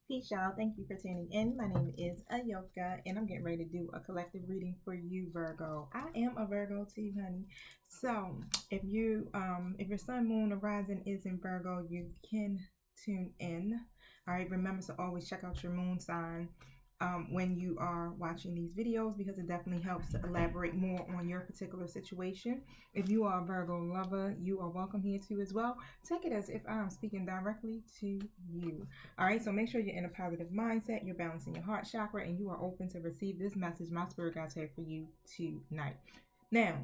Peace, y'all. Thank you for tuning in. My name is Ayoka, and I'm getting ready to do a collective reading for you, Virgo. I am a Virgo too, honey. So, if your sun, moon, or rising is in Virgo, you can tune in. All right. Remember to always check out your moon sign when you are watching these videos because it definitely helps to elaborate more on your particular situation. If you are a Virgo lover, you are welcome here too as well. Take it as if I'm speaking directly to you. All right, so make sure you're in a positive mindset, you're balancing your heart chakra, and you are open to receive this message my spirit guides have for you tonight. Now,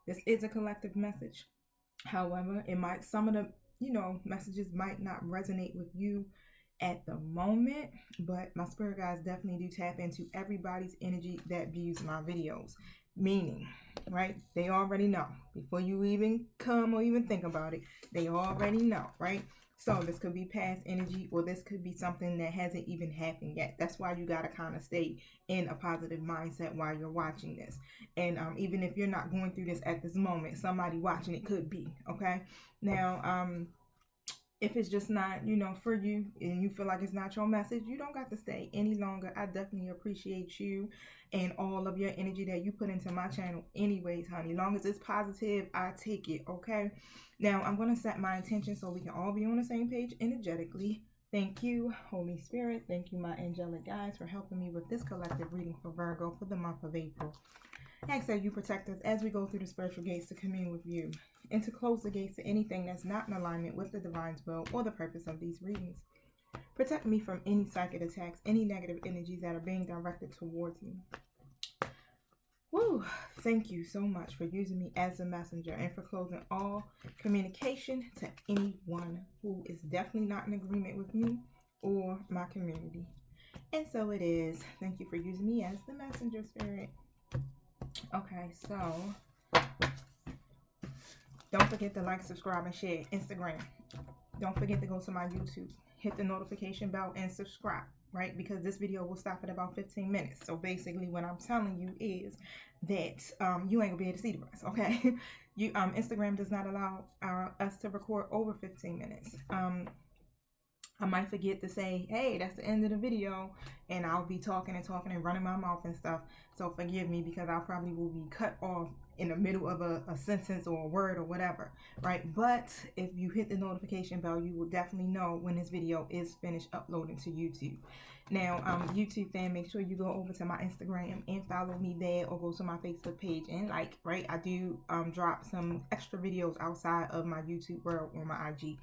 this is a collective message. However, it might some of the messages might not resonate with you at the moment, but my spirit guides definitely do tap into everybody's energy that views my videos. Meaning, right? They already know before you even come or even think about it. They already know, right? So this could be past energy, or this could be something that hasn't even happened yet. That's why you gotta kind of stay in a positive mindset while you're watching this. And even if you're not going through this at this moment, somebody watching it could be. Okay. Now, if it's just not, for you and you feel like it's not your message, you don't got to stay any longer. I definitely appreciate you and all of your energy that you put into my channel anyways, honey. As long as it's positive, I take it, okay? Now, I'm going to set my intention so we can all be on the same page energetically. Thank you, Holy Spirit. Thank you, my angelic guides, for helping me with this collective reading for Virgo for the month of April. Ask that you protect us as we go through the spiritual gates to commune with you and to close the gates to anything that's not in alignment with the divine's will or the purpose of these readings. Protect me from any psychic attacks, any negative energies that are being directed towards me. Woo! Thank you so much for using me as a messenger and for closing all communication to anyone who is definitely not in agreement with me or my community. And so it is. Thank you for using me as the messenger, spirit. Okay, so don't forget to like, subscribe, and share. Instagram. Don't forget to go to my YouTube. Hit the notification bell and subscribe, right? Because this video will stop at about 15 minutes. So basically what I'm telling you is that you ain't gonna be able to see the rest, okay? Instagram does not allow us to record over 15 minutes. I might forget to say, hey, that's the end of the video, and I'll be talking and running my mouth and stuff. So forgive me because I probably will be cut off in the middle of a sentence or a word or whatever, right? But if you hit the notification bell, you will definitely know when this video is finished uploading to YouTube. Now, YouTube fan, make sure you go over to my Instagram and follow me there, or go to my Facebook page and like, right? I do drop some extra videos outside of my YouTube world on my IG.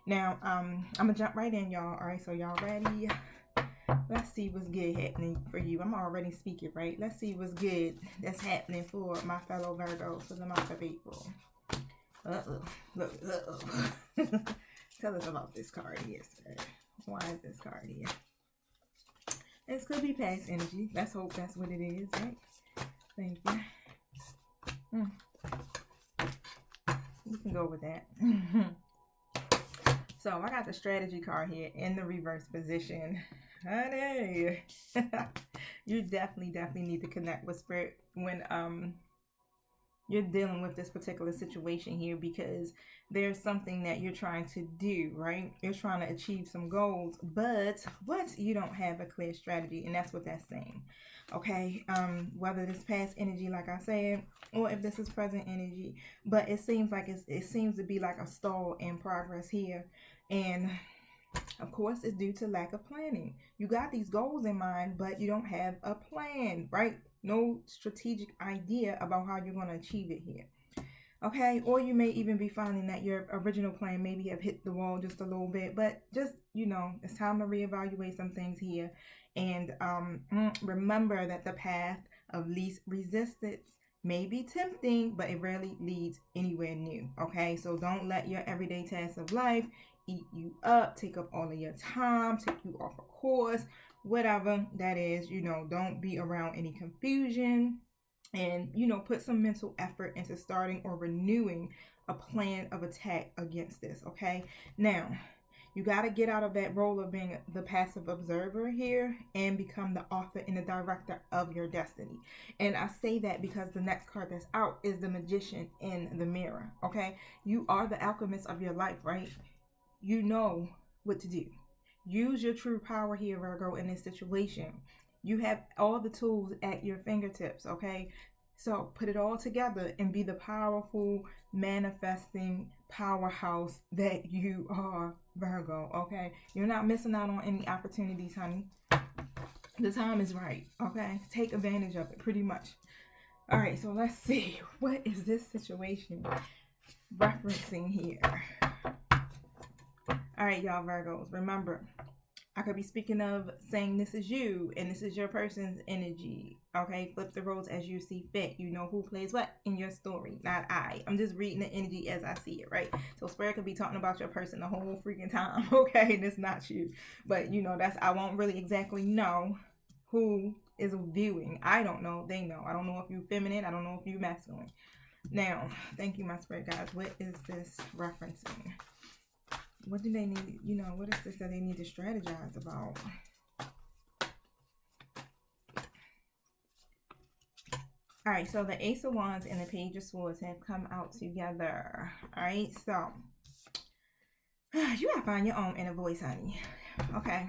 Now, I'm gonna jump right in, y'all. All right, so y'all ready? Let's see what's good happening for you. I'm already speaking, right? Let's see what's good that's happening for my fellow Virgos for the month of April. Look, Tell us about this card here, sir. Why is this card here? This could be past energy. Let's hope that's what it is, right? Thank you. You can go with that. So I got the strategy card here in the reverse position. Honey, you definitely need to connect with spirit when you're dealing with this particular situation here, because there's something that you're trying to do, right? You're trying to achieve some goals, but you don't have a clear strategy, and that's what that's saying. Okay, whether this past energy, like I said, or if this is present energy, but it seems like it seems to be like a stall in progress here, and of course it's due to lack of planning. You got these goals in mind, but you don't have a plan, right? No strategic idea about how you're going to achieve it here. Okay, or you may even be finding that your original plan maybe have hit the wall just a little bit, but just, it's time to reevaluate some things here. And remember that the path of least resistance may be tempting, but it rarely leads anywhere new. Okay, so don't let your everyday tasks of life eat you up, take up all of your time, take you off a course, whatever that is. Don't be around any confusion, and put some mental effort into starting or renewing a plan of attack against this. Okay, now you got to get out of that role of being the passive observer here and become the author and the director of your destiny. And I say that because the next card that's out is the Magician in the mirror. Okay, you are the alchemist of your life, right? You know what to do. Use your true power here, Virgo, in this situation. You have all the tools at your fingertips, okay? So put it all together and be the powerful, manifesting powerhouse that you are, Virgo, okay? You're not missing out on any opportunities, honey. The time is right, okay? Take advantage of it, pretty much. All right, so let's see. What is this situation referencing here? All right, y'all Virgos, remember, I could be speaking of saying this is you and this is your person's energy. Okay, flip the roles as you see fit. You know who plays what in your story, not I. I'm just reading the energy as I see it, right? So Spirit could be talking about your person the whole freaking time, okay? And it's not you. But you know, I won't really exactly know who is viewing. I don't know. They know. I don't know if you're feminine. I don't know if you're masculine. Now, thank you, my Spirit guys. What is this referencing? What do they need? You know, what is this that they need to strategize about? All right, so the Ace of Wands and the Page of Swords have come out together. All right, so you gotta find your own inner voice, honey. Okay,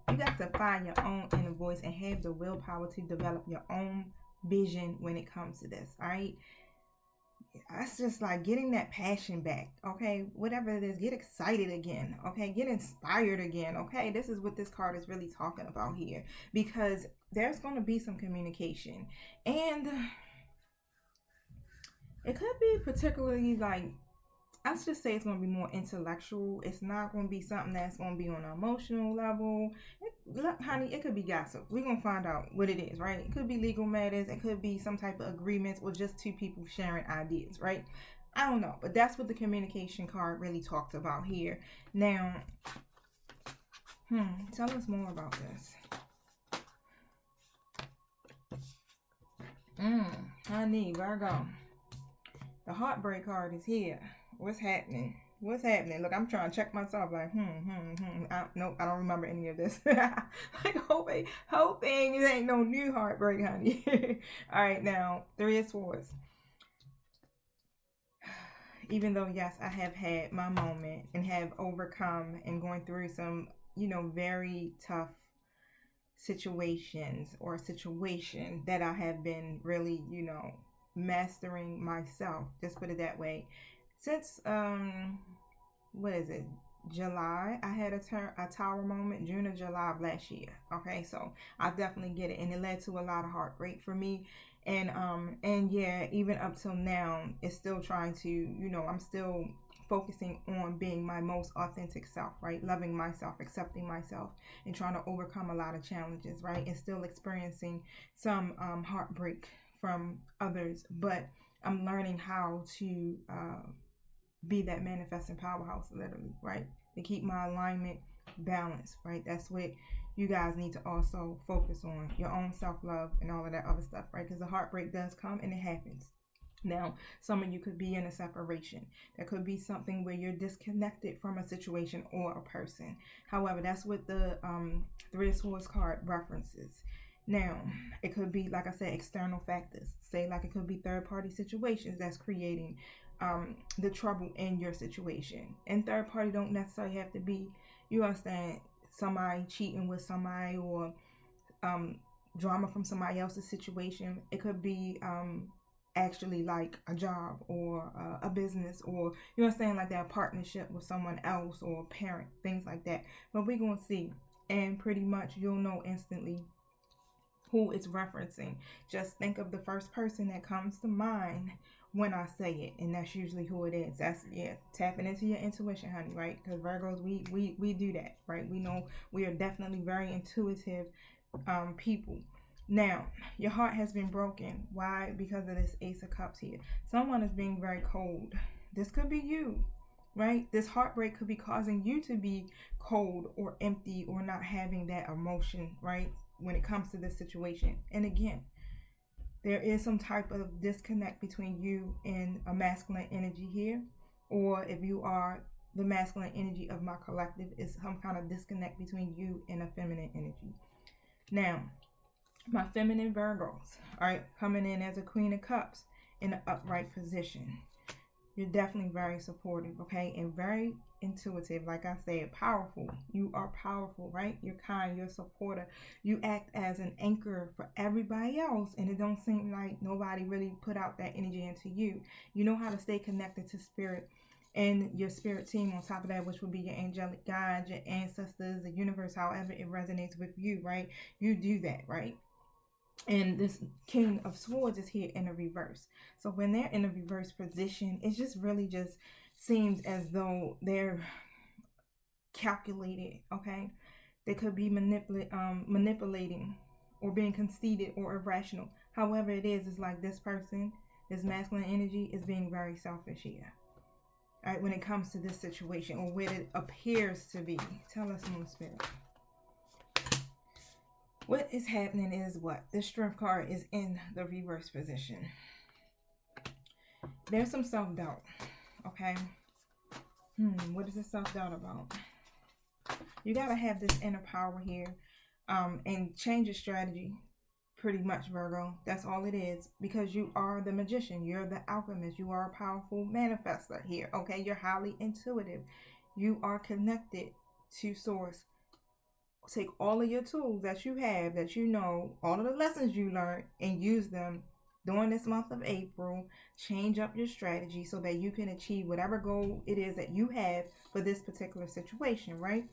you got to find your own inner voice and have the willpower to develop your own vision when it comes to this. All right. That's just like getting that passion back, okay? Whatever it is, get excited again, okay? Get inspired again, okay? This is what this card is really talking about here, because there's going to be some communication, and it could be particularly like, let's just say it's going to be more intellectual. It's not going to be something that's going to be on an emotional level. Look, honey, it could be gossip. We're going to find out what it is, right? It could be legal matters. It could be some type of agreements or just two people sharing ideas, right? I don't know. But that's what the communication card really talks about here. Now, tell us more about this. Honey, Virgo. The heartbreak card is here. What's happening? What's happening? Look, I'm trying to check myself. Like, nope, I don't remember any of this. Like, hoping it ain't no new heartbreak, honey. All right, now, Three of Swords. Even though, yes, I have had my moment and have overcome and going through some, you know, very tough situations or a situation that I have been really, you know, mastering myself. Just put it that way. Since what is it, July, I had a tower moment, June or July of last year. Okay, so I definitely get it, and it led to a lot of heartbreak for me, and yeah, even up till now, it's still trying to, you know, I'm still focusing on being my most authentic self, right? Loving myself, accepting myself, and trying to overcome a lot of challenges, right? And still experiencing some heartbreak from others, but I'm learning how to be that manifesting powerhouse, literally, right? To keep my alignment balanced, right? That's what you guys need to also focus on, your own self-love and all of that other stuff, right? Because the heartbreak does come and it happens. Now, some of you could be in a separation. There could be something where you're disconnected from a situation or a person. However, that's what the Three of Swords card references. Now, it could be, like I said, external factors. Say, like, it could be third-party situations that's creating the trouble in your situation. And third party don't necessarily have to be, you understand, somebody cheating with somebody or drama from somebody else's situation. It could be actually like a job or a business, or you understand, like that partnership with someone else or a parent, things like that. But we're gonna see, and pretty much you'll know instantly who it's referencing. Just think of the first person that comes to mind when I say it, and that's usually who it is. That's, yeah, tapping into your intuition, honey, right? Because Virgos, we do that, right? We know we are definitely very intuitive people. Now, your heart has been broken. Why? Because of this Ace of Cups here. Someone is being very cold. This could be you, right? This heartbreak could be causing you to be cold or empty or not having that emotion, right? When it comes to this situation. And again, there is some type of disconnect between you and a masculine energy here, or if you are the masculine energy of my collective, is some kind of disconnect between you and a feminine energy. Now, my feminine Virgos, all right, coming in as a Queen of Cups in an upright position. You're definitely very supportive, okay? And very intuitive. Like I said, powerful. You are powerful, right? You're kind, you're a supporter. You act as an anchor for everybody else, and it don't seem like nobody really put out that energy into you. You know how to stay connected to spirit and your spirit team on top of that, which would be your angelic guides, your ancestors, the universe, however it resonates with you, right? You do that, right? And this King of Swords is here in a reverse. So when they're in a reverse position, it just really just seems as though they're calculated, okay? They could be manipulating or being conceited or irrational. However it is, it's like this person, this masculine energy is being very selfish here. All right, when it comes to this situation or what it appears to be. Tell us, Moon Spirit. What is happening is what? The Strength card is in the reverse position. There's some self-doubt, okay? What is this self-doubt about? You got to have this inner power here and change your strategy pretty much, Virgo. That's all it is, because you are the magician. You're the alchemist. You are a powerful manifester here, okay? You're highly intuitive. You are connected to source. Take all of your tools that you have, that you know, all of the lessons you learned, and use them during this month of April. Change up your strategy so that you can achieve whatever goal it is that you have for this particular situation, right?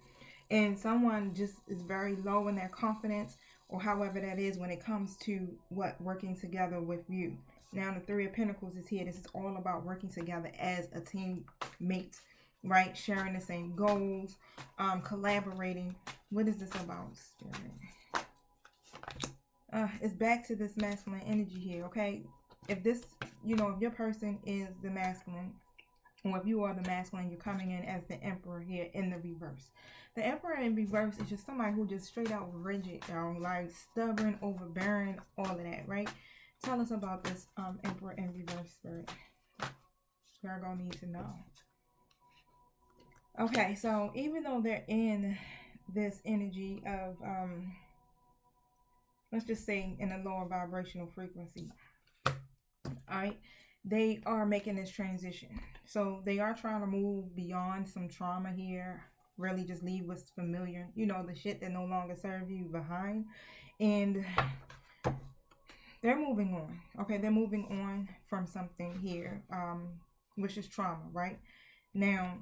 And someone just is very low in their confidence, or however that is when it comes to what working together with you. Now the Three of Pentacles is here. This is all about working together as a teammate, right? Sharing the same goals, collaborating. What is this about, Spirit? It's back to this masculine energy here, okay? If this, if your person is the masculine, or if you are the masculine, you're coming in as the Emperor here in the reverse. The Emperor in reverse is just somebody who just straight out rigid, like stubborn, overbearing, all of that, right? Tell us about this Emperor in reverse, Spirit. Virgo needs to know. Okay, so even though they're in this energy of, let's just say in a lower vibrational frequency, all right, they are making this transition. So they are trying to move beyond some trauma here, really just leave what's familiar, the shit that no longer serve you behind. And they're moving on. Okay, they're moving on from something here, which is trauma, right? Now,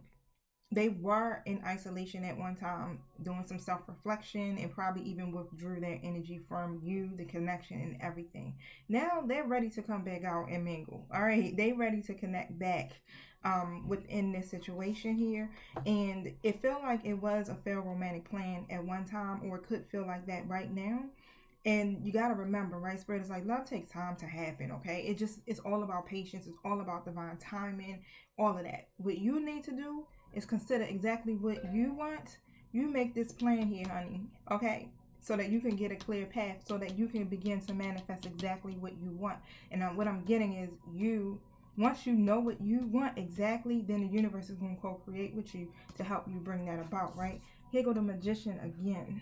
they were in isolation at one time, doing some self-reflection, and probably even withdrew their energy from you, the connection, and everything. Now they're ready to come back out and mingle. All right, they ready to connect back within this situation here. And it felt like it was a failed romantic plan at one time, or it could feel like that right now. And you got to remember, right? Spirit is like, love takes time to happen, okay? It's all about patience. It's all about divine timing, all of that. What you need to do is consider exactly what you want. You make this plan here, honey, okay? So that you can get a clear path, so that you can begin to manifest exactly what you want. And what I'm getting is once you know what you want exactly, then the universe is going to co-create with you to help you bring that about, right? Here go the Magician again.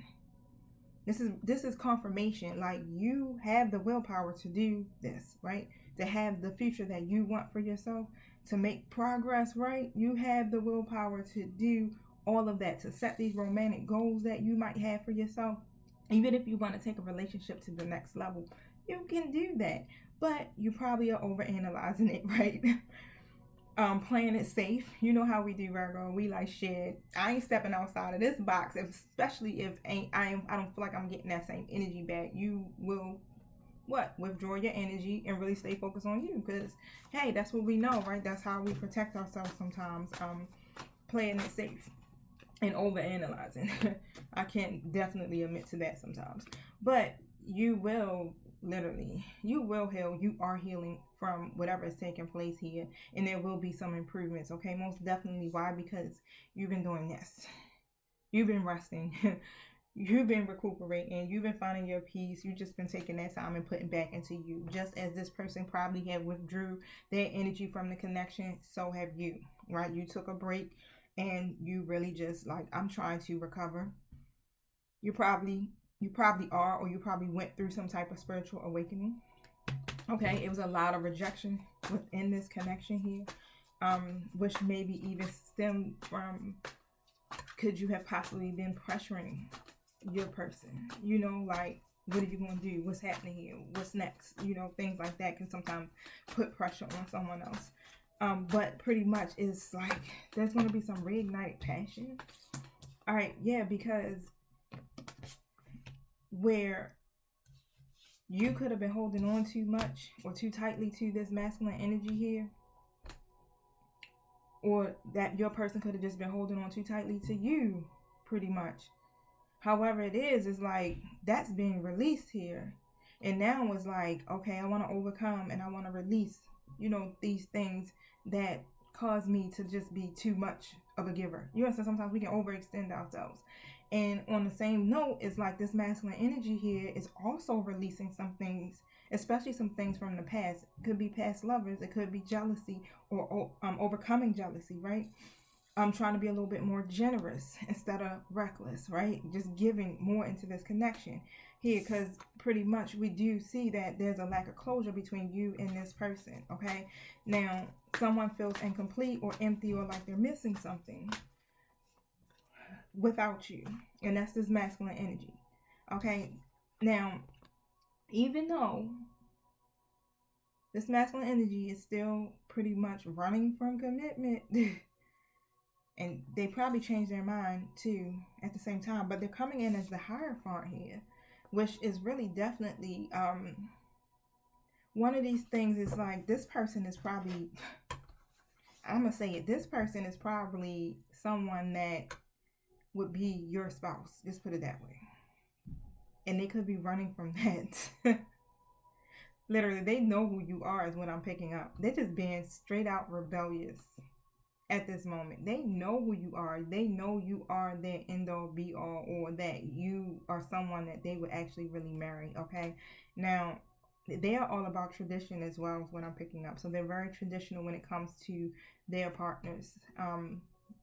This is confirmation. Like, you have the willpower to do this, right? To have the future that you want for yourself, to make progress, right? You have the willpower to do all of that, to set these romantic goals that you might have for yourself. Even if you want to take a relationship to the next level, you can do that. But you probably are overanalyzing it, right? Playing it safe. You know how we do, Virgo. We like, shit, I ain't stepping outside of this box, especially if I don't feel like I'm getting that same energy back. You will withdraw your energy and really stay focused on you, because hey, that's what we know, right? That's how we protect ourselves sometimes. Playing it safe and overanalyzing. I can definitely admit to that sometimes. But you will heal. You are healing from whatever is taking place here, and there will be some improvements, okay? Most definitely. Why? Because you've been doing this. You've been resting. You've been recuperating. You've been finding your peace. You've just been taking that time and putting back into you. Just as this person probably had withdrew their energy from the connection, so have you, right? You took a break and you really just like, I'm trying to recover. You probably are, or you probably went through some type of spiritual awakening. Okay, it was a lot of rejection within this connection here. which maybe even stem from, could you have possibly been pressuring your person? Like, what are you going to do? What's happening here? What's next? Things like that can sometimes put pressure on someone else. But pretty much it's like there's going to be some reignited passion. All right, yeah, because where you could have been holding on too much or too tightly to this masculine energy here, or that your person could have just been holding on too tightly to you, pretty much. However it is like that's being released here. And now it's like, okay, I want to overcome and I want to release, these things that cause me to just be too much of a giver. You understand? Sometimes we can overextend ourselves. And on the same note, it's like this masculine energy here is also releasing some things, especially some things from the past. It could be past lovers, it could be jealousy, or overcoming jealousy, right? I'm trying to be a little bit more generous instead of reckless, right? Just giving more into this connection here, because pretty much we do see that there's a lack of closure between you and this person, okay? Now, someone feels incomplete or empty or like they're missing something without you, and that's this masculine energy, okay? Now, even though this masculine energy is still pretty much running from commitment, and they probably change their mind too at the same time, but they're coming in as the Hierophant here, which is really definitely one of these things. Is like this person is probably, I'm gonna say it, this person is probably someone that would be your spouse, just put it that way, and they could be running from that. Literally, they know who you are is what I'm picking up. They're just being straight out rebellious at this moment. They know who you are. They know you are their end all be all, or that you are someone that they would actually really marry, okay? Now, they are all about tradition as well, is what I'm picking up. So they're very traditional when it comes to their partners.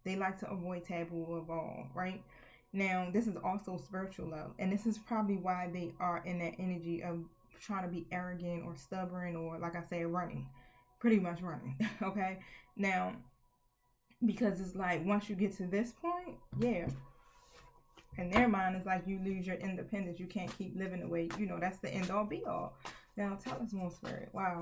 They like to avoid taboo of all, right? Now, this is also spiritual love, and this is probably why they are in that energy of trying to be arrogant or stubborn, or like I said, running, pretty much running, okay? Now, because it's like once you get to this point, yeah, in their mind it's like you lose your independence. You can't keep living the way, that's the end all be all. Now tell us more, Spirit. Wow.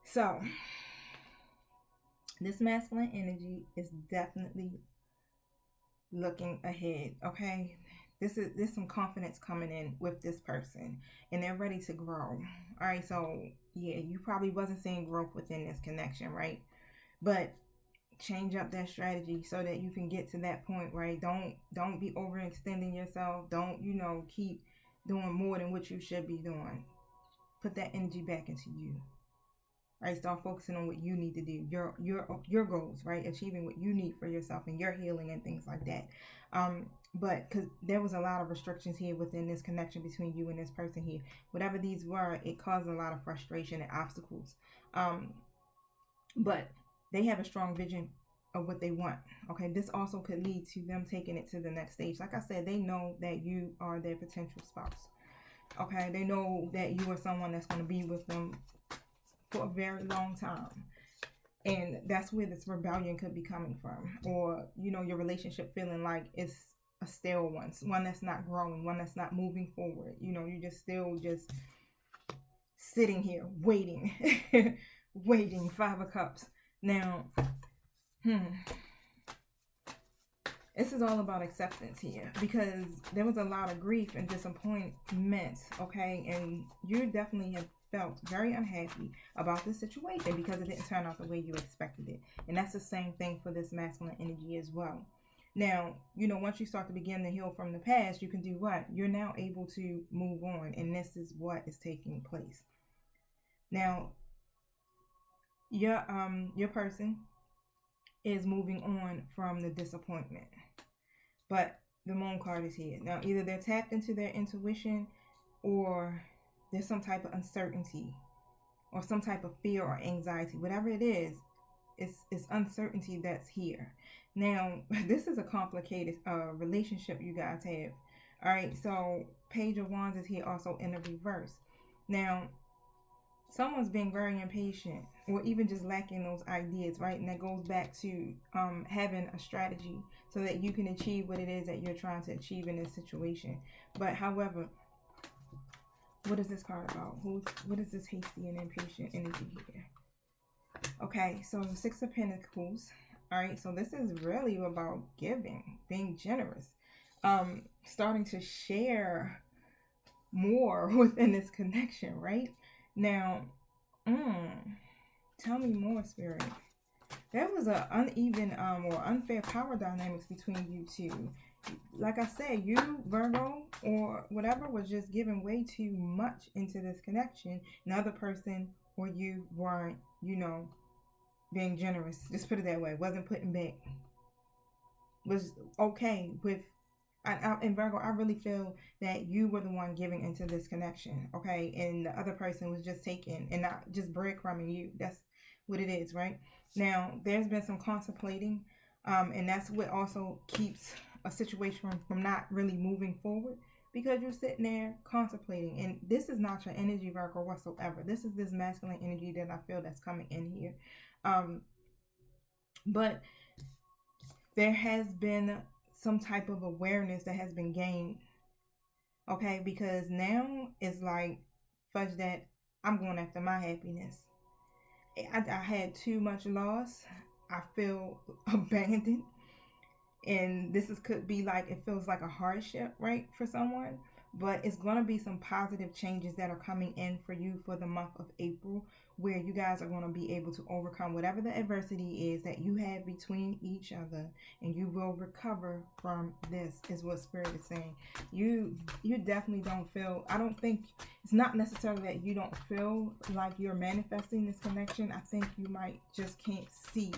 So this masculine energy is definitely looking ahead, okay? There's some confidence coming in with this person, and they're ready to grow. All right, so yeah, you probably wasn't seeing growth within this connection, right? But change up that strategy so that you can get to that point, right? Don't be overextending yourself. Don't, keep doing more than what you should be doing. Put that energy back into you. Right? Start focusing on what you need to do, your goals, right? Achieving what you need for yourself and your healing and things like that. But because there was a lot of restrictions here within this connection between you and this person here, whatever these were, it caused a lot of frustration and obstacles. But they have a strong vision of what they want. Okay, this also could lead to them taking it to the next stage. Like I said, they know that you are their potential spouse. Okay, they know that you are someone that's going to be with them for a very long time. And that's where this rebellion could be coming from. Or, your relationship feeling like it's a stale one that's not growing, one that's not moving forward. You just still just sitting here waiting, waiting. 5 of Cups. Now, this is all about acceptance here, because there was a lot of grief and disappointment, okay? And you definitely have felt very unhappy about this situation because it didn't turn out the way you expected it. And that's the same thing for this masculine energy as well. Now, once you start to begin to heal from the past, you can do what? You're now able to move on, and this is what is taking place. Now, your person is moving on from the disappointment. But the Moon card is here. Now, either they're tapped into their intuition, or there's some type of uncertainty or some type of fear or anxiety. Whatever it is, it's uncertainty that's here. Now, this is a complicated relationship you guys have, All right, so Page of Wands is here also in the reverse. Now, someone's being very impatient or even just lacking those ideas, right? And that goes back to having a strategy so that you can achieve what it is that you're trying to achieve in this situation. But however, what is this card about? What is this hasty and impatient energy here? Okay, so Six of Pentacles. All right, so this is really about giving, being generous, starting to share more within this connection, right? Now, tell me more, Spirit. There was an uneven or unfair power dynamics between you two. Like I said, you, Virgo, or whatever, was just giving way too much into this connection. Another person or you weren't, being generous. Just put it that way. Wasn't putting back. Was okay with. And Virgo, I really feel that you were the one giving into this connection, okay? And the other person was just taking and not just breadcrumbing you. That's what it is, right? Now, there's been some contemplating, and that's what also keeps a situation from not really moving forward, because you're sitting there contemplating. And this is not your energy, Virgo, whatsoever. This is this masculine energy that I feel that's coming in here. But there has been some type of awareness that has been gained, okay? Because now it's like, fudge that, I'm going after my happiness. I had too much loss. I feel abandoned. And could be like, it feels like a hardship, right, for someone. But it's going to be some positive changes that are coming in for you for the month of April, where you guys are going to be able to overcome whatever the adversity is that you have between each other, and you will recover from this, is what Spirit is saying. You definitely don't feel, I don't think, it's not necessarily that you don't feel like you're manifesting this connection. I think you might just can't see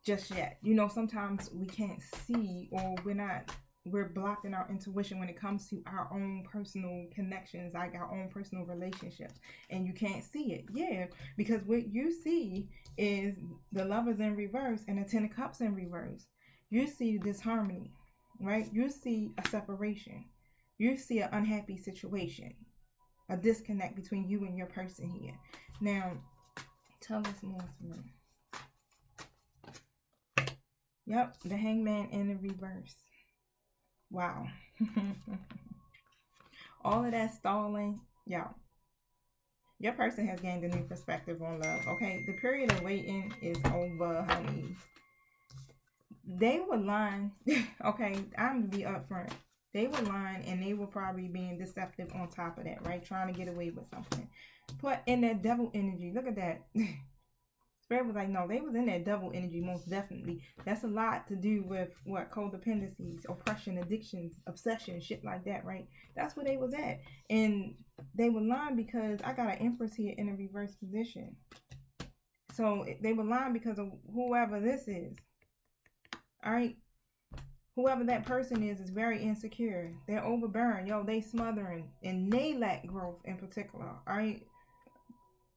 just yet. Sometimes we can't see, or we're blocking our intuition when it comes to our own personal connections, like our own personal relationships, and you can't see it. Yeah, because what you see is the Lovers in reverse and the Ten of Cups in reverse. You see disharmony, right? You see a separation. You see an unhappy situation, a disconnect between you and your person here. Now, tell us more. Yep, the Hangman in the reverse. Wow. All of that stalling, y'all. Your person has gained a new perspective on love. Okay, the period of waiting is over, honey. They were lying. Okay, I'm to be upfront. They were lying, and they were probably being deceptive on top of that, right? Trying to get away with something. Put in that devil energy. Look at that. Spirit was like, no, they was in that double energy, most definitely. That's a lot to do with what? Codependencies, oppression, addictions, obsession, shit like that, right? That's where they was at. And they were lying because I got an Empress here in a reverse position. So they were lying because of whoever this is. All right? Whoever that person is very insecure. They're overbearing. Yo, they smothering. And they lack growth in particular. All right?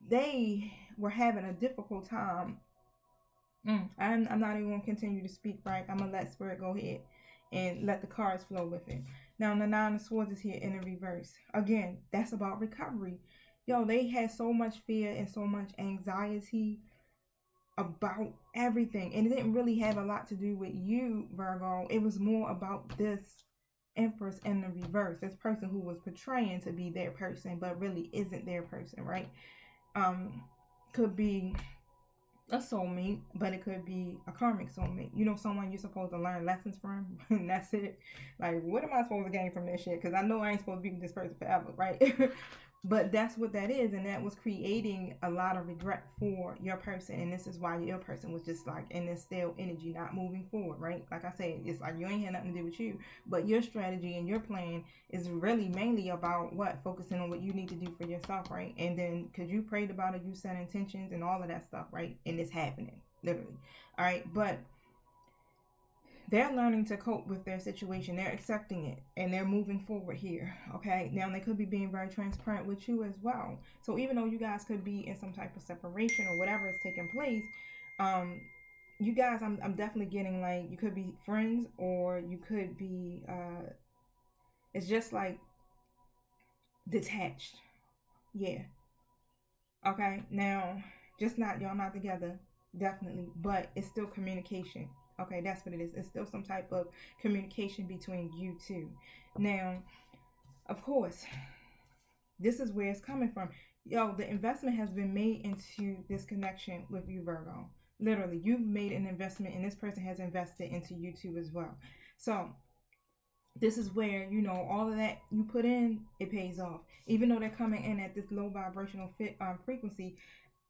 They were having a difficult time. I'm not even going to continue to speak, right? I'm going to let Spirit go ahead and let the cards flow with it. Now, the Nine of Swords is here in the reverse. Again, that's about recovery. Yo, they had so much fear and so much anxiety about everything. And it didn't really have a lot to do with you, Virgo. It was more about this Empress in the reverse. This person who was portraying to be their person, but really isn't their person, right? Could be a soulmate, but it could be a karmic soulmate. Someone you're supposed to learn lessons from, and that's it. Like, what am I supposed to gain from this shit? Because I know I ain't supposed to be with this person forever, right? But that's what that is, and that was creating a lot of regret for your person, and this is why your person was just like in this stale energy, not moving forward, right? Like I said, it's like you ain't had nothing to do with you, but your strategy and your plan is really mainly about what? Focusing on what you need to do for yourself, right? And then, because you prayed about it, you set intentions and all of that stuff, right? And it's happening, literally. All right, but they're learning to cope with their situation. They're accepting it, and they're moving forward here, okay? Now, they could be being very transparent with you as well. So even though you guys could be in some type of separation or whatever is taking place, you guys, I'm definitely getting like, you could be friends, or you could be, It's just like detached. Yeah. Okay. Now, just not y'all not together, definitely, but it's still communication. Okay, that's what it is. It's still some type of communication between you two. Now, of course, this is where it's coming from. Yo, the investment has been made into this connection with you, Virgo. Literally, you've made an investment, and this person has invested into you too as well. So, this is where, all of that you put in, it pays off. Even though they're coming in at this low vibrational frequency,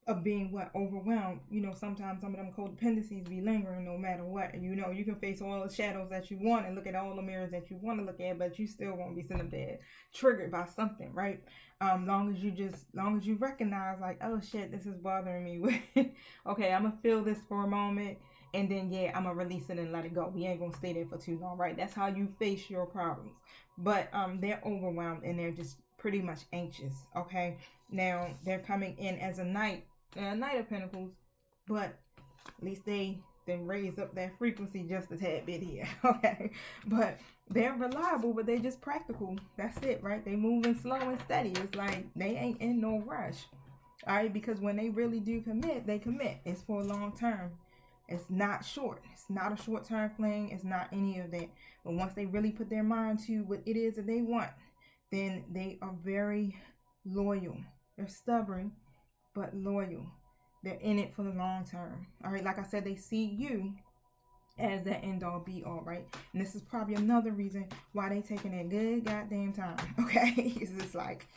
of being overwhelmed. Sometimes some of them codependencies be lingering no matter what. And you can face all the shadows that you want and look at all the mirrors that you want to look at, but you still won't be sitting up there triggered by something, right? Long as you recognize, like, oh shit, this is bothering me. Okay, I'm gonna feel this for a moment, and then I'm gonna release it and let it go. We ain't gonna stay there for too long, right? That's how you face your problems. But they're overwhelmed and they're just pretty much anxious. Okay, now they're coming in as a knight of Pentacles, but at least they then raise up that frequency just a tad bit here. Okay, but they're reliable, but they're just practical. That's it, right? They moving slow and steady. It's like they ain't in no rush. All right, because when they really do commit, they commit. It's for a long term. It's not short. It's not a short term fling. It's not any of that. But once they really put their mind to what it is that they want, then they are very loyal. They're stubborn, but loyal. They're in it for the long term. All right, like I said, they see you as that end all be all, right? And this is probably another reason why they taking their good goddamn time. Okay, it's just like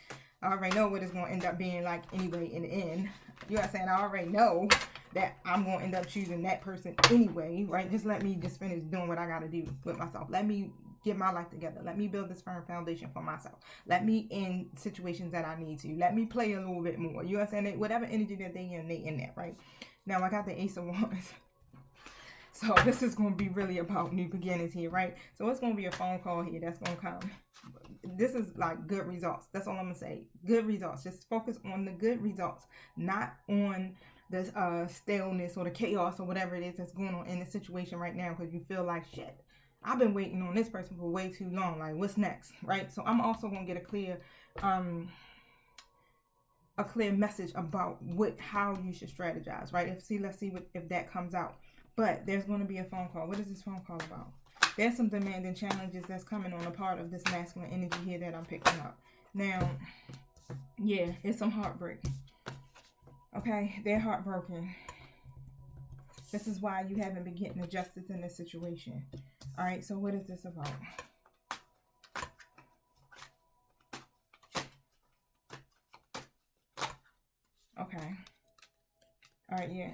I already know what it's gonna end up being like anyway in the end. You know what I'm saying? I already know that I'm gonna end up choosing that person anyway, right? Just let me just finish doing what I gotta do with myself. Let me get my life together. Let me build this firm foundation for myself. Let me in situations that I need to. Let me play a little bit more. You know what I'm saying? Whatever energy that they in that, right? Now I got the Ace of Wands. So this is going to be really about new beginnings here, right? So it's going to be a phone call here that's going to come. This is like good results. That's all I'm going to say. Good results. Just focus on the good results, not on the staleness or the chaos or whatever it is that's going on in the situation right now because you feel like shit. I've been waiting on this person for way too long. Like, what's next, right? So I'm also going to get a clear message about how you should strategize, right? Let's see if that comes out. But there's going to be a phone call. What is this phone call about? There's some demanding challenges that's coming on a part of this masculine energy here that I'm picking up. Now, it's some heartbreak. Okay, they're heartbroken. This is why you haven't been getting the justice in this situation. All right, so what is this about? Okay. All right,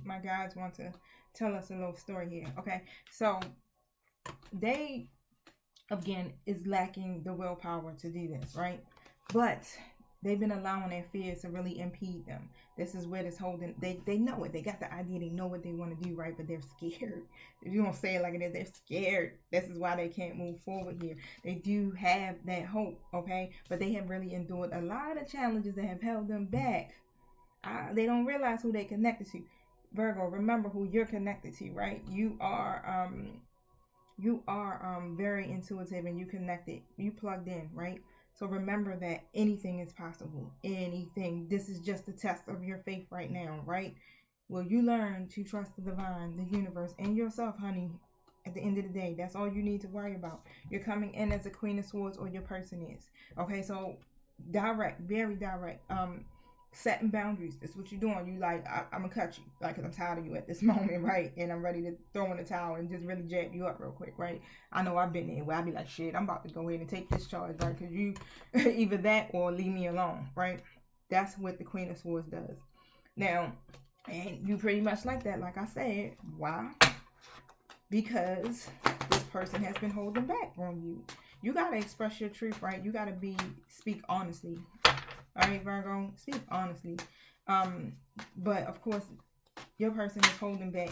my guides want to tell us a little story here. Okay, so they again is lacking the willpower to do this, right? But they've been allowing their fears to really impede them. This is where this holding, they know it. They got the idea. They know what they want to do, right? But they're scared. If you don't say it like it is, they're scared. This is why they can't move forward here. They do have that hope, okay? But they have really endured a lot of challenges that have held them back. They don't realize who they connected to. Virgo, remember who you're connected to, right? You are very intuitive and you connected. You plugged in, right? So remember that anything is possible. Anything. This is just a test of your faith right now, right? Will you learn to trust the divine, the universe, and yourself, honey? At the end of the day, that's all you need to worry about. You're coming in as a Queen of Swords, or your person is. Okay, so direct, very direct. Setting boundaries. That's what you're doing. You like, I'm gonna cut you, like, cause I'm tired of you at this moment, right? And I'm ready to throw in the towel and just really jab you up real quick, right? I know I've been there where I'd be like, shit, I'm about to go ahead and take this charge, right? Cause you either that or leave me alone, right? That's what the Queen of Swords does. Now, and you pretty much like that, like I said. Why? Because this person has been holding back on you. You gotta express your truth, right? You gotta speak honestly. All right, Virgo, speak honestly. But of course, your person is holding back.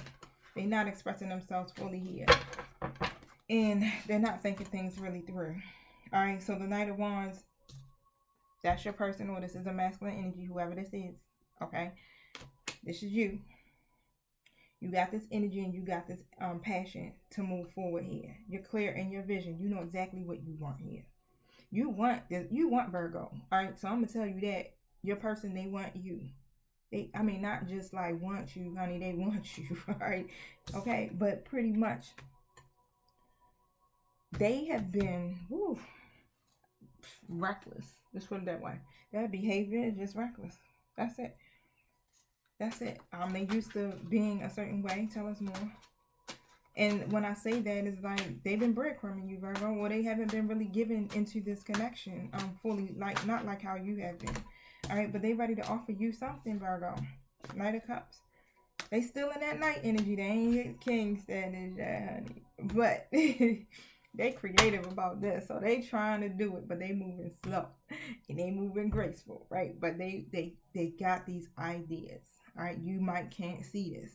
They're not expressing themselves fully here. And they're not thinking things really through. All right, so the Knight of Wands, that's your person, or this is a masculine energy, whoever this is. Okay, this is you. You got this energy and you got this passion to move forward here. You're clear in your vision. You know exactly what you want here. You want this. You want Virgo. All right. So I'm gonna tell you that your person, they want you. I mean, not just like want you, honey. They want you. All right. Okay. But pretty much, they have been reckless. Just put it that way. Their behavior is just reckless. That's it. That's it. They used to being a certain way. Tell us more. And when I say that, it's like they've been breadcrumbing you, Virgo, or they haven't been really given into this connection fully, like not like how you have been. All right, but they ready to offer you something, Virgo. Knight of Cups. They still in that night energy. They ain't hit king status yet, honey. But they creative about this, so they trying to do it, but they moving slow and they moving graceful, right? But they got these ideas. All right, you can't see this.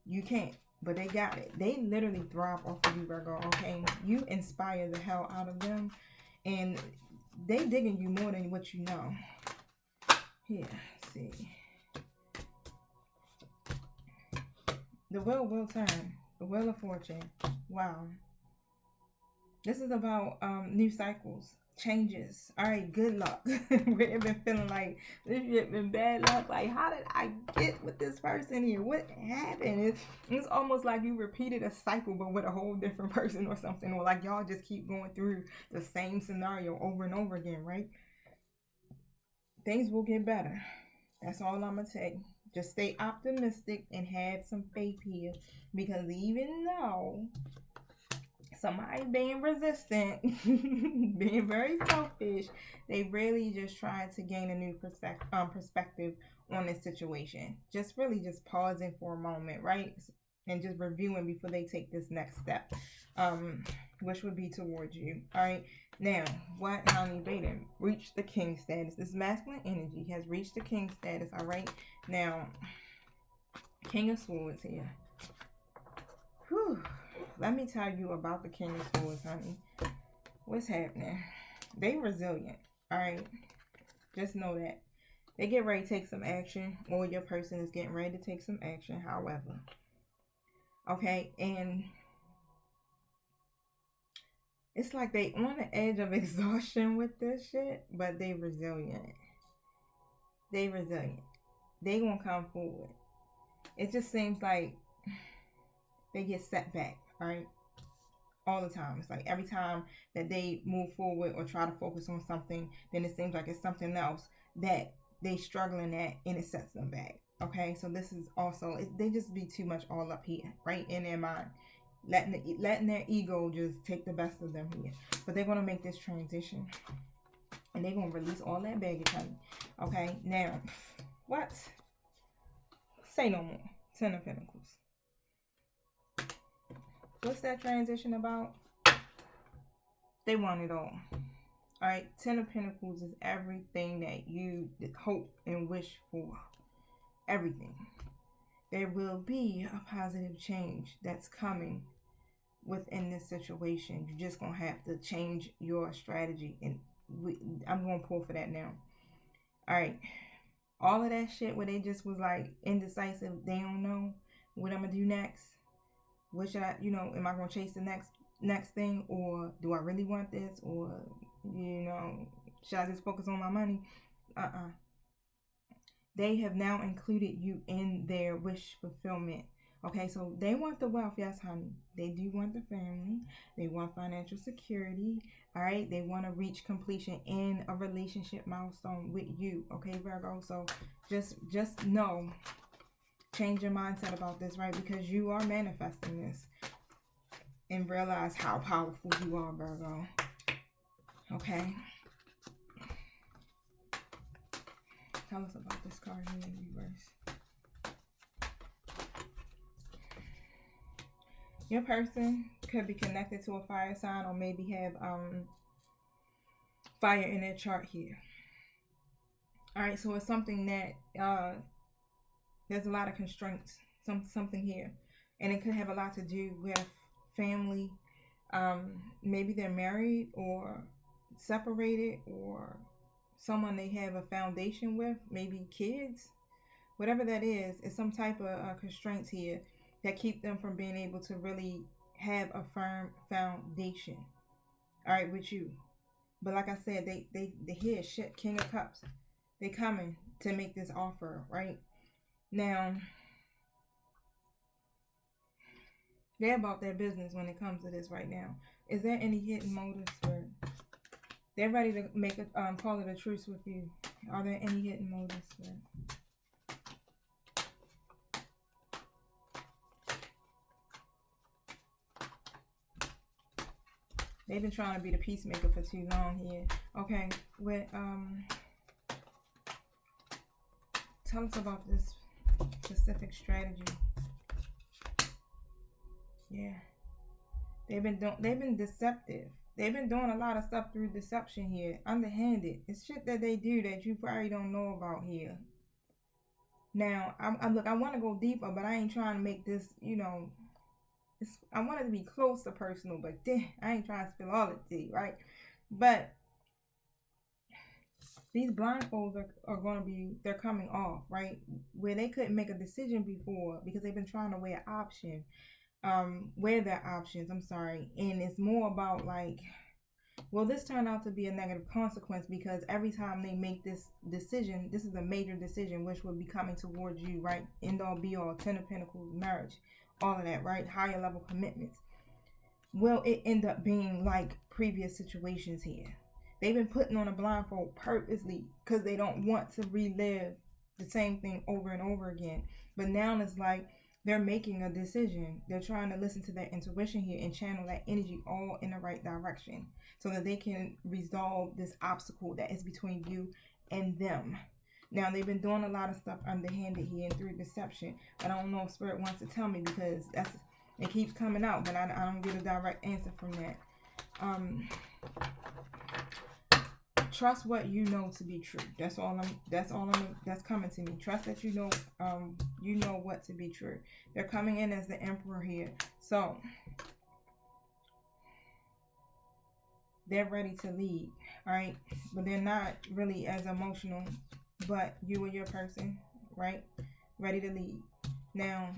You can't. But they got it. They literally thrive off of you, Virgo, okay? You inspire the hell out of them. And they digging you more than what you know. Here, let's see. The wheel will turn. The wheel of fortune. Wow. This is about new cycles. Changes. All right, good luck. We've been feeling like this shit been bad luck. Like, how did I get with this person here? What happened? It's almost like you repeated a cycle, but with a whole different person or something. Or like y'all just keep going through the same scenario over and over again, right? Things will get better. That's all I'm going to say. Just stay optimistic and have some faith here. Because even though somebody being resistant, being very selfish, they really just trying to gain a new perspective on this situation. Just really just pausing for a moment, right? And just reviewing before they take this next step, which would be towards you. All right. Now, what honey Beta reached the king status. This masculine energy has reached the king status. All right. Now, King of Swords here. Whew. Let me tell you about the King of Swords, honey. What's happening? They resilient, all right? Just know that. They get ready to take some action, or your person is getting ready to take some action, however. Okay, and it's like they on the edge of exhaustion with this shit, but they resilient. They resilient. They gonna come forward. It just seems like they get set back. All right, all the time. It's like every time that they move forward or try to focus on something, then it seems like it's something else that they struggling at, and it sets them back. Okay, so this is also they just be too much all up here, right in their mind, letting their ego just take the best of them here. But they're gonna make this transition, and they're gonna release all that baggage, honey. Okay, now what? Say no more. Ten of Pentacles. What's that transition about? They want it all. All right, Ten of Pentacles is everything that you hope and wish for. Everything. There will be a positive change that's coming within this situation. You're just going to have to change your strategy. And I'm going to pull for that now. All right. All of that shit where they just was like indecisive. They don't know what I'm going to do next. What should I, am I going to chase the next thing, or do I really want this, or, should I just focus on my money? They have now included you in their wish fulfillment. Okay, so they want the wealth, yes, honey. They do want the family. They want financial security. All right, they want to reach completion in a relationship milestone with you. Okay, Virgo. So just know. Change your mindset about this, right? Because you are manifesting this. And realize how powerful you are, Virgo. Okay? Tell us about this card here in reverse. Your person could be connected to a fire sign, or maybe have fire in their chart here. All right, so it's something that there's a lot of constraints, something here, and it could have a lot to do with family. Maybe they're married or separated, or someone they have a foundation with, maybe kids. Whatever that is, it's some type of constraints here that keep them from being able to really have a firm foundation, all right, with you. But like I said, they here, shit, King of Cups. They coming to make this offer, right? Now, they're about their business when it comes to this right now. Is there any hidden motives for? They're ready to make a call it a truce with you. Are there any hidden motives for? They've been trying to be the peacemaker for too long here. Okay, with tell us about this specific strategy. Yeah, they've been deceptive. They've been doing a lot of stuff through deception here, underhanded. It's shit that they do that you probably don't know about here. Now, look, I want to go deeper, but I ain't trying to make this, I want it to be close to personal, but I ain't trying to spill all the tea, right? But these blindfolds are going to be, they're coming off, right? Where they couldn't make a decision before because they've been trying to weigh their options, I'm sorry. And it's more about like, will this turn out to be a negative consequence? Because every time they make this decision, this is a major decision, which will be coming towards you, right? End all be all, 10 of Pentacles, marriage, all of that, right? Higher level commitments. Will it end up being like previous situations here? They've been putting on a blindfold purposely because they don't want to relive the same thing over and over again. But now it's like they're making a decision. They're trying to listen to their intuition here and channel that energy all in the right direction so that they can resolve this obstacle that is between you and them. Now, they've been doing a lot of stuff underhanded here and through deception. But I don't know if Spirit wants to tell me because it keeps coming out, but I don't get a direct answer from that. Trust what you know to be true. That's coming to me. Trust that you know what to be true. They're coming in as the Emperor here. So they're ready to lead, all right? But they're not really as emotional, but you and your person, right? Ready to lead. Now,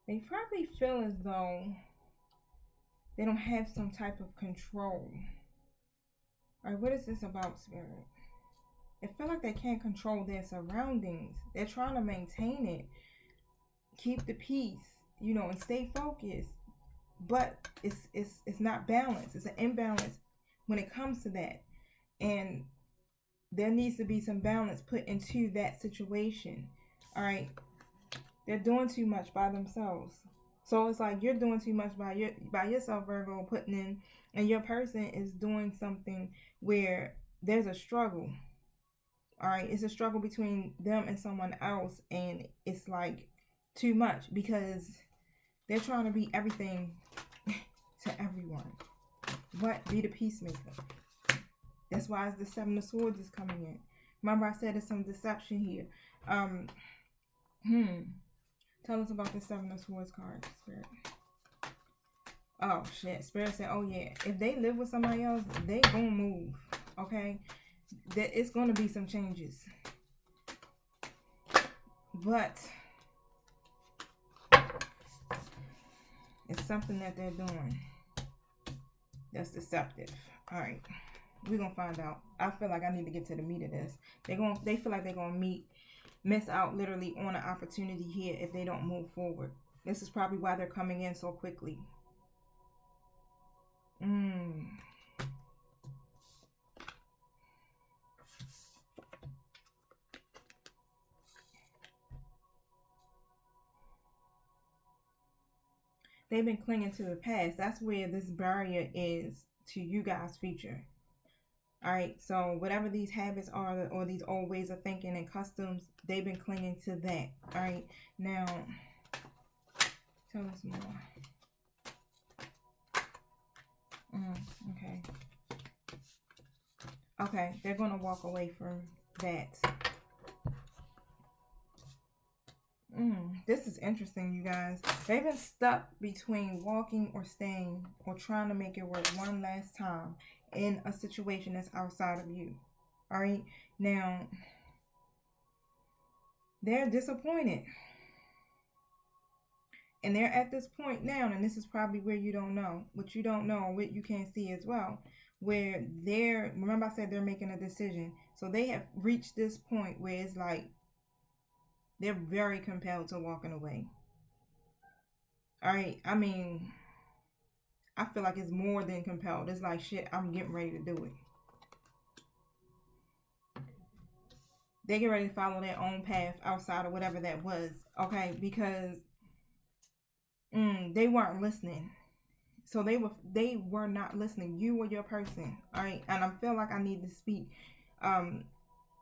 they probably feel as though they don't have some type of control. All right, what is this about, Spirit? They feel like they can't control their surroundings. They're trying to maintain it, keep the peace, and stay focused. But it's not balanced. It's an imbalance when it comes to that. And there needs to be some balance put into that situation. All right. They're doing too much by themselves. So it's like you're doing too much by yourself, Virgo, putting in, and your person is doing something where there's a struggle. All right, it's a struggle between them and someone else, and it's like too much because they're trying to be everything to everyone. But be the peacemaker. That's why the Seven of Swords is coming in. Remember, I said there's some deception here. Tell us about the Seven of Swords card, Spirit. Oh, shit. Spirit said, oh, yeah. If they live with somebody else, they gonna move. Okay? It's gonna be some changes. But it's something that they're doing that's deceptive. All right. We're gonna find out. I feel like I need to get to the meat of this. They feel like they're gonna miss out literally on an opportunity here if they don't move forward. This is probably why they're coming in so quickly. They've been clinging to the past. That's where this barrier is to you guys' future. All right, so whatever these habits are or these old ways of thinking and customs, they've been clinging to that. All right, now tell us more. Okay, they're going to walk away from that. This is interesting, you guys. They've been stuck between walking or staying or trying to make it work one last time in a situation that's outside of you. All right. Now, they're disappointed. And they're at this point now, and this is probably where you don't know, what you don't know, what you can't see as well, where remember I said they're making a decision. So they have reached this point where it's like they're very compelled to walking away. All right. I mean, I feel like it's more than compelled. It's like, shit, I'm getting ready to do it. They get ready to follow their own path outside of whatever that was. Okay. Because they weren't listening. So they were not listening. You were your person. All right. And I feel like I need to speak.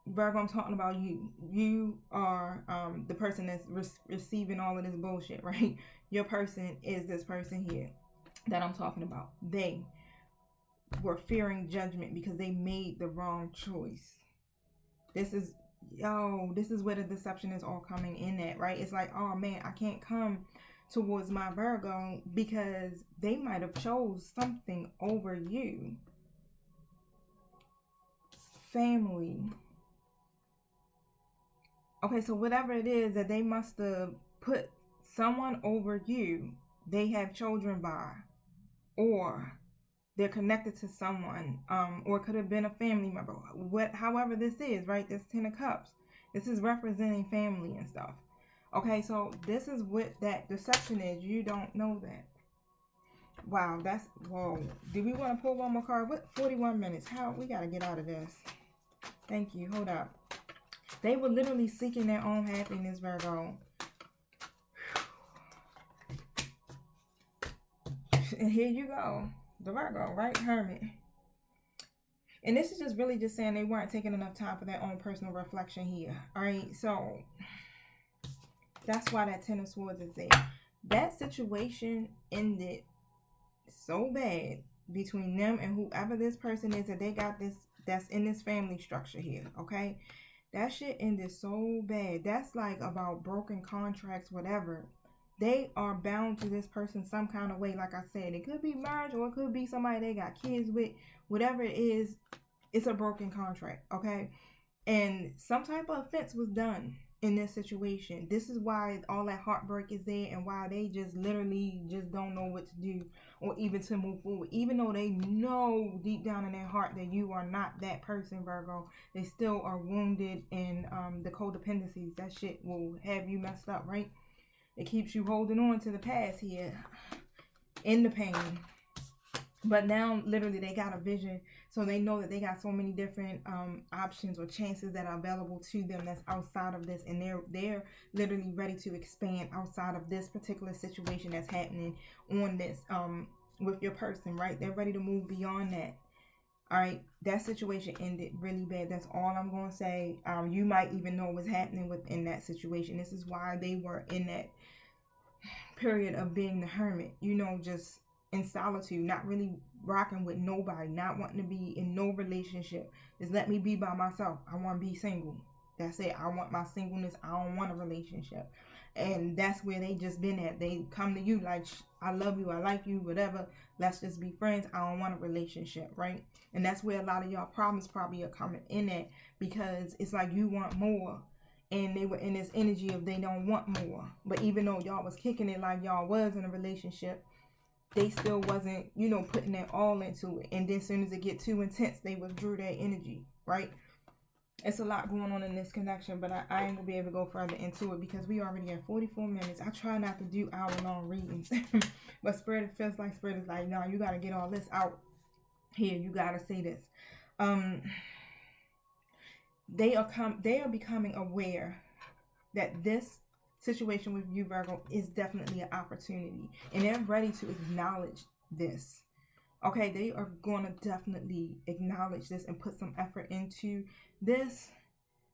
Virgo, I'm talking about you. You are the person that's receiving all of this bullshit, right? Your person is this person here that I'm talking about. They were fearing judgment because they made the wrong choice. This is where the deception is all coming in at, right? It's like, oh man, I can't come towards my Virgo because they might have chose something over you. Family. Okay, so whatever it is that they must have put someone over you, they have children by, or they're connected to someone, or it could have been a family member. However this is, right? This 10 of Cups. This is representing family and stuff. Okay, so this is what that deception is. You don't know that. Wow, whoa. Do we want to pull one more card? What? 41 minutes. We got to get out of this. Thank you. Hold up. They were literally seeking their own happiness, Virgo. And here you go. The Virgo, right? Hermit. And this is just really just saying they weren't taking enough time for their own personal reflection here. All right. So that's why that 10 of Swords is there. That situation ended so bad between them and whoever this person is that they got this, that's in this family structure here. Okay. That shit ended so bad. That's like about broken contracts, whatever. They are bound to this person some kind of way. Like I said, it could be marriage or it could be somebody they got kids with. Whatever it is, it's a broken contract, okay? And some type of offense was done in this situation. This is why all that heartbreak is there and why they just literally just don't know what to do or even to move forward. Even though they know deep down in their heart that you are not that person, Virgo, they still are wounded in the codependencies. That shit will have you messed up, right? It keeps you holding on to the past here in the pain. But now, literally, they got a vision. So they know that they got so many different options or chances that are available to them that's outside of this. And they're literally ready to expand outside of this particular situation that's happening on this with your person, right? They're ready to move beyond that. All right, that situation ended really bad. That's all I'm going to say. You might even know what's happening within that situation. This is why they were in that period of being the hermit, just in solitude, not really rocking with nobody, not wanting to be in no relationship. Just let me be by myself. I want to be single. That's it. I want my singleness. I don't want a relationship. And that's where they just been at. They come to you like, I love you, I like you, whatever. Let's just be friends. I don't want a relationship, right? And that's where a lot of y'all problems probably are coming in at, because it's like you want more. And they were in this energy of they don't want more. But even though y'all was kicking it like y'all was in a relationship, they still wasn't, putting their all into it. And then as soon as it get too intense, they withdrew their energy, right? It's a lot going on in this connection, but I ain't gonna be able to go further into it because we already at 44 minutes. I try not to do hour-long readings, but Spirit feels like Spirit is like, no, you gotta get all this out here. You gotta say this. They are becoming aware that this situation with you, Virgo, is definitely an opportunity, and they're ready to acknowledge this. Okay, they are going to definitely acknowledge this and put some effort into this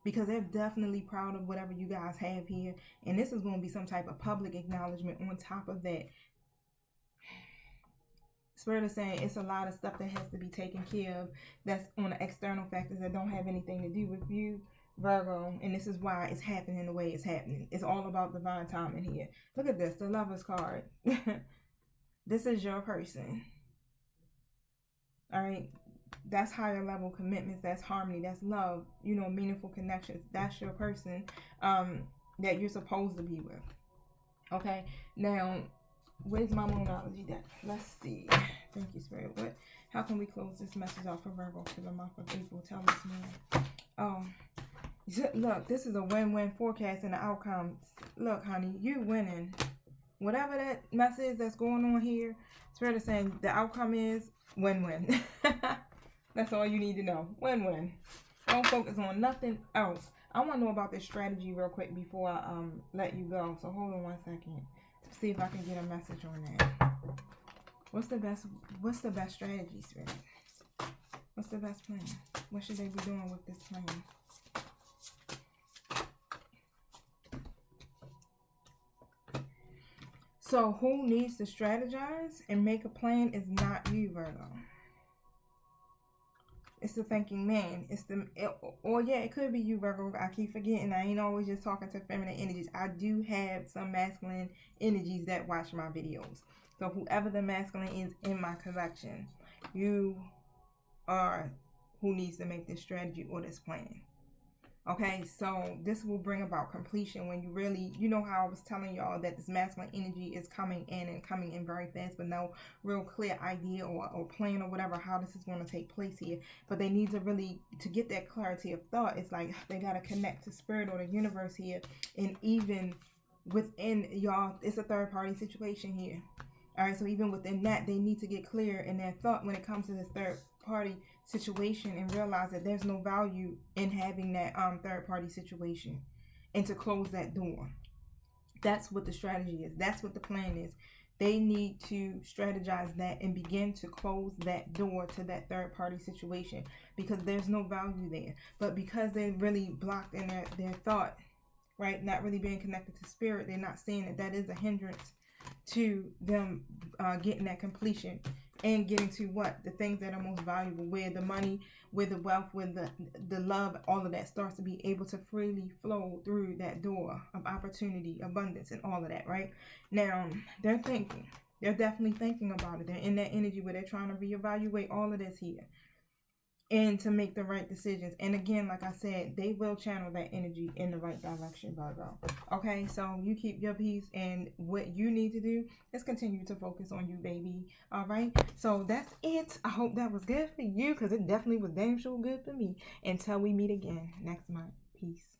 because they're definitely proud of whatever you guys have here. And this is going to be some type of public acknowledgement on top of that. Spirit is saying it's a lot of stuff that has to be taken care of that's on the external factors that don't have anything to do with you, Virgo. And this is why it's happening the way it's happening. It's all about divine timing here. Look at this, the Lover's card. This is your person. All right. that's higher level commitments, that's harmony, that's love, you know, meaningful connections. That's your person that you're supposed to be with. Okay, now where's my monology deck? Let's see. Thank you, Spirit. What? How can we close this message off for Virgo for the month of April? Tell us more. Oh, look, this is a win-win forecast and the outcome. Look, honey, you winning. Whatever that mess is that's going on here, Spirit is saying the outcome is win-win. That's all you need to know. Win-win. Don't focus on nothing else. I want to know about this strategy real quick before I let you go. So hold on one second to see if I can get a message on that. What's the best strategy, Spirit? What's the best plan? What should they be doing with this plan? So who needs to strategize and make a plan is not you, Virgo. It's the thinking man. It could be you, Virgo. I keep forgetting. I ain't always just talking to feminine energies. I do have some masculine energies that watch my videos. So whoever the masculine is in my collection, you are who needs to make this strategy or this plan. Okay, so this will bring about completion when you really, you know how I was telling y'all that this masculine energy is coming in very fast, but no real clear idea or plan or whatever how this is going to take place here. But they need to really, to get that clarity of thought, it's like they got to connect to spirit or the universe here. And even within y'all, it's a third party situation here. All right, so even within that, they need to get clear in their thought when it comes to this third party situation and realize that there's no value in having that third party situation and to close that door. That's what the strategy is. That's what the plan is. They need to strategize that and begin to close that door to that third party situation because there's no value there. But because they're really blocked in their thought, right, not really being connected to spirit, they're not seeing that that is a hindrance to them getting that completion and getting to what? The things that are most valuable, where the money, where the wealth, where the love, all of that starts to be able to freely flow through that door of opportunity, abundance, and all of that, right? Now, they're thinking. They're definitely thinking about it. They're in that energy where they're trying to reevaluate all of this here and to make the right decisions. And again, like I said, they will channel that energy in the right direction, Virgo. Okay, so you keep your peace, and what you need to do is continue to focus on you, baby. All right, so that's it. I hope that was good for you because it definitely was damn sure good for me. Until we meet again next month. Peace.